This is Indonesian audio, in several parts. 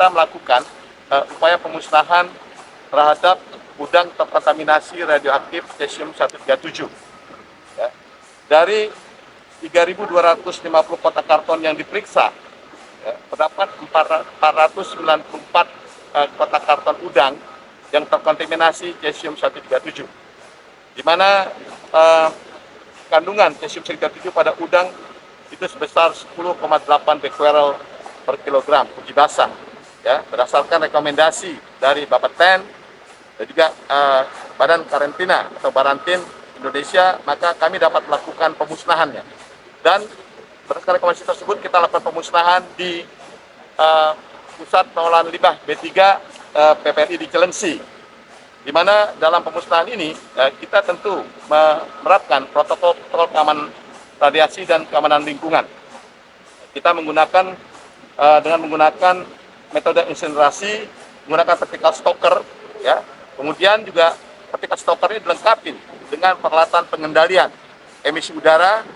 kita melakukan upaya pemusnahan terhadap gudang terkontaminasi radioaktif cesium-137. Ya. Dari 3.250 kotak karton yang diperiksa, ya, terdapat 494 kotak karton udang yang terkontaminasi cesium-137, di mana kandungan cesium-137 pada udang itu sebesar 10,8 becquerel per kilogram uji basah, ya, berdasarkan rekomendasi dari Bapeten dan juga Badan Karantina atau Barantin Indonesia, maka kami dapat melakukan pemusnahannya. Dan berdasarkan rekomendasi tersebut kita lakukan pemusnahan di Pusat Pengolahan Limbah B3 PPLI di Cilengsi, di mana dalam pemusnahan ini kita tentu menerapkan protokol keamanan radiasi dan keamanan lingkungan. Kita menggunakan dengan menggunakan metode insinerasi, menggunakan vertical stoker, ya. Kemudian juga vertical stoker ini dilengkapi dengan peralatan pengendalian emisi udara,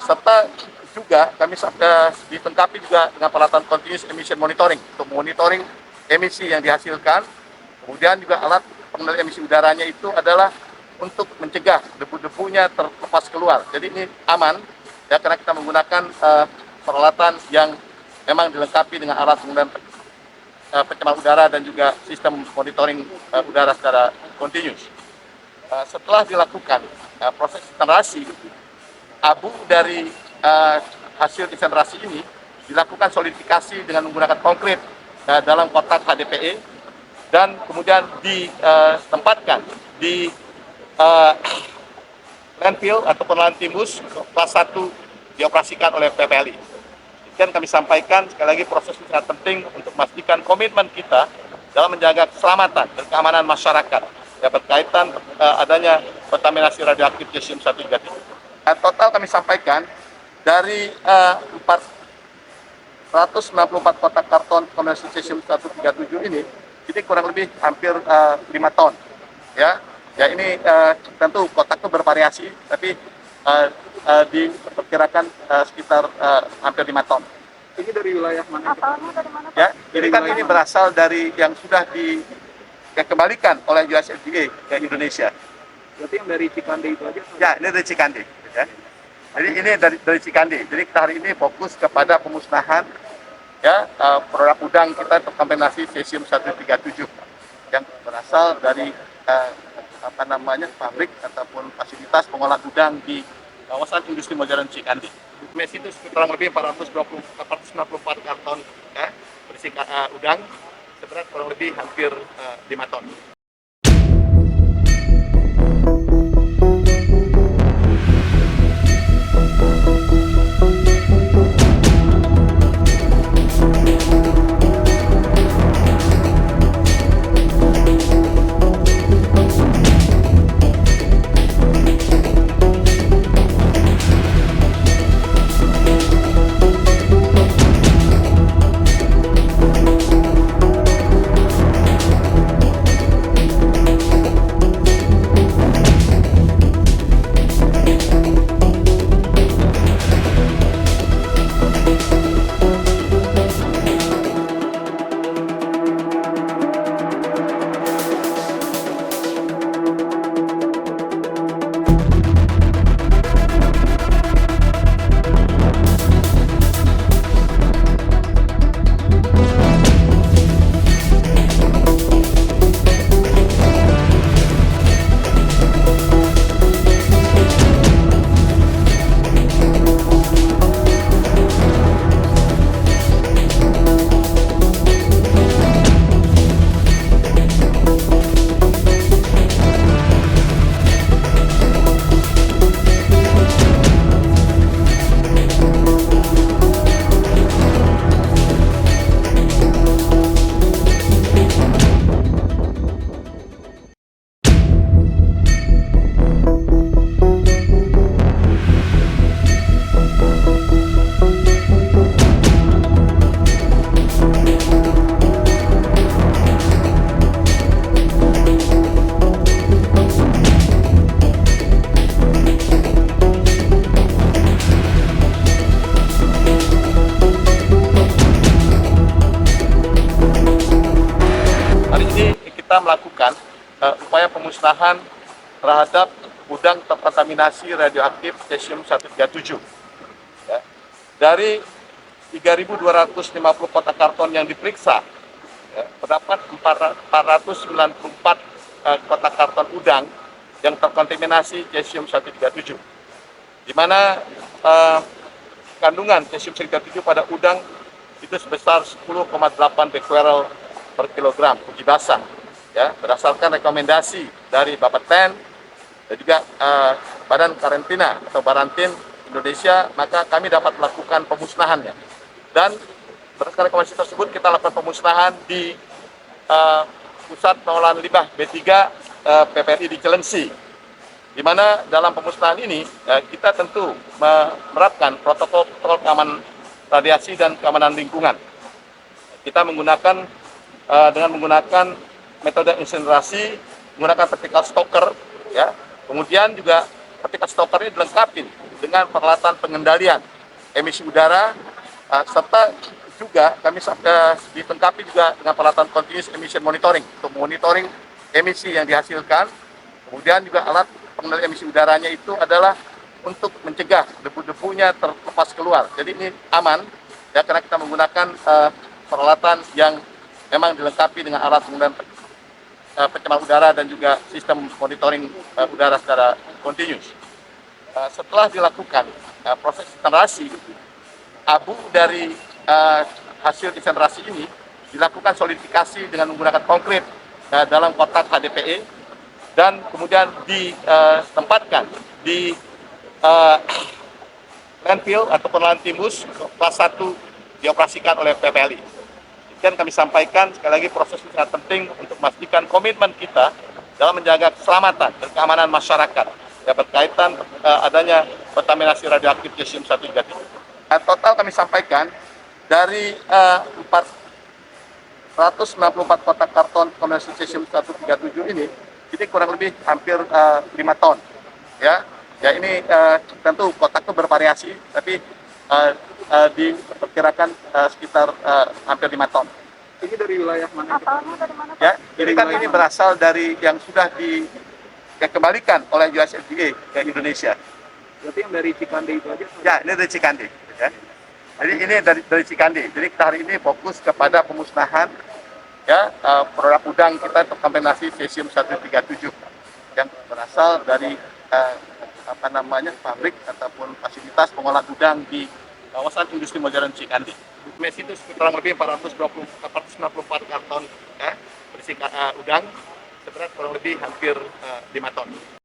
serta juga kami dilengkapi juga dengan peralatan continuous emission monitoring untuk monitoring emisi yang dihasilkan. Kemudian juga alat pengendali emisi udaranya itu adalah untuk mencegah debu-debunya terlepas keluar. Jadi ini aman, ya, karena kita menggunakan peralatan yang memang dilengkapi dengan alat pengendalian pencemaran udara dan juga sistem monitoring udara secara continuous. Setelah dilakukan proses insinerasi, abu dari hasil insinerasi ini dilakukan solidifikasi dengan menggunakan konkrit dalam kotak HDPE dan kemudian ditempatkan di landfill atau pengelolaan timbus kelas 1 dioperasikan oleh PPLI. Dan kami sampaikan sekali lagi, proses ini sangat penting untuk memastikan komitmen kita dalam menjaga keselamatan dan keamanan masyarakat yang berkaitan adanya kontaminasi radioaktif cesium-137. Total kami sampaikan dari 494 kotak karton kontaminasi cesium-137 ini kurang lebih hampir 5 ton. Ya ini tentu kotak itu bervariasi, tapi diperkirakan sekitar hampir 5 ton. Ini dari wilayah mana? Asalnya dari mana, Pak? Ya, ini berasal dari yang sudah dikembalikan oleh USFDA ke Indonesia. Berarti yang dari Cikande itu aja? Ya, ini dari Cikande. Ya. Jadi ini dari Cikande. Jadi kita hari ini fokus kepada pemusnahan, ya, produk udang kita terkontaminasi cesium-137 yang berasal dari pabrik ataupun fasilitas pengolahan udang di kawasan industri modern Cikande. Mes itu kurang lebih 494 karton, ya, berisi udang seberat kurang lebih hampir 5 ton. kita melakukan upaya pemusnahan terhadap udang terkontaminasi radioaktif cesium 137. Ya. Dari 3.250 kotak karton yang diperiksa, ya, terdapat 494 kotak karton udang yang terkontaminasi cesium 137, di mana kandungan cesium 137 pada udang itu sebesar 10,8 becquerel per kilogram uji basah, ya, berdasarkan rekomendasi dari Bapeten dan juga Badan Karantina atau Barantin Indonesia, maka kami dapat melakukan pemusnahannya. Dan berdasarkan rekomendasi tersebut kita lakukan pemusnahan di Pusat Pengolahan Limbah B3 PPRI di Cileungsi, di mana dalam pemusnahan ini kita tentu menerapkan protokol keamanan radiasi dan keamanan lingkungan. Kita menggunakan dengan menggunakan metode insinerasi, menggunakan vertical stoker, ya. Kemudian juga vertical stoker ini dilengkapi dengan peralatan pengendalian emisi udara, serta juga kami dilengkapi juga dengan peralatan continuous emission monitoring untuk monitoring emisi yang dihasilkan. Kemudian juga alat pengendali emisi udaranya itu adalah untuk mencegah debu-debunya terlepas keluar. Jadi ini aman, ya, karena kita menggunakan peralatan yang memang dilengkapi dengan alat pengendalian pencemaran udara dan juga sistem monitoring udara secara continuous. Setelah dilakukan proses insinerasi, abu dari hasil insinerasi ini dilakukan solidifikasi dengan menggunakan konkrit dalam kotak HDPE dan kemudian ditempatkan di landfill ataupun lahan timbus kelas 1 dioperasikan oleh PPLI. Dan kami sampaikan sekali lagi proses ini sangat penting untuk memastikan komitmen kita dalam menjaga keselamatan dan keamanan masyarakat yang berkaitan adanya kontaminasi radioaktif cesium 137. Total kami sampaikan dari 494 kotak karton kontaminasi cesium 137 ini kurang lebih hampir 5 ton. Ya ini tentu kotak itu bervariasi, tapi diperkirakan sekitar hampir 5 ton. Ini dari wilayah mana? Asalnya dari mana, Pak? Ya, jadi kan ini berasal dari yang sudah dikembalikan oleh USFDA ke Indonesia. Berarti yang dari Cikande itu aja? Ya, ini dari Cikande. Ya. Jadi ini dari Cikande. Jadi kita hari ini fokus kepada pemusnahan, ya, produk udang kita terkontaminasi cesium 137 yang berasal dari pabrik ataupun fasilitas pengolahan udang di kawasan industri modern Cikande. Mes itu kurang lebih 494 karton berisi udang seberat kurang lebih hampir 5 ton.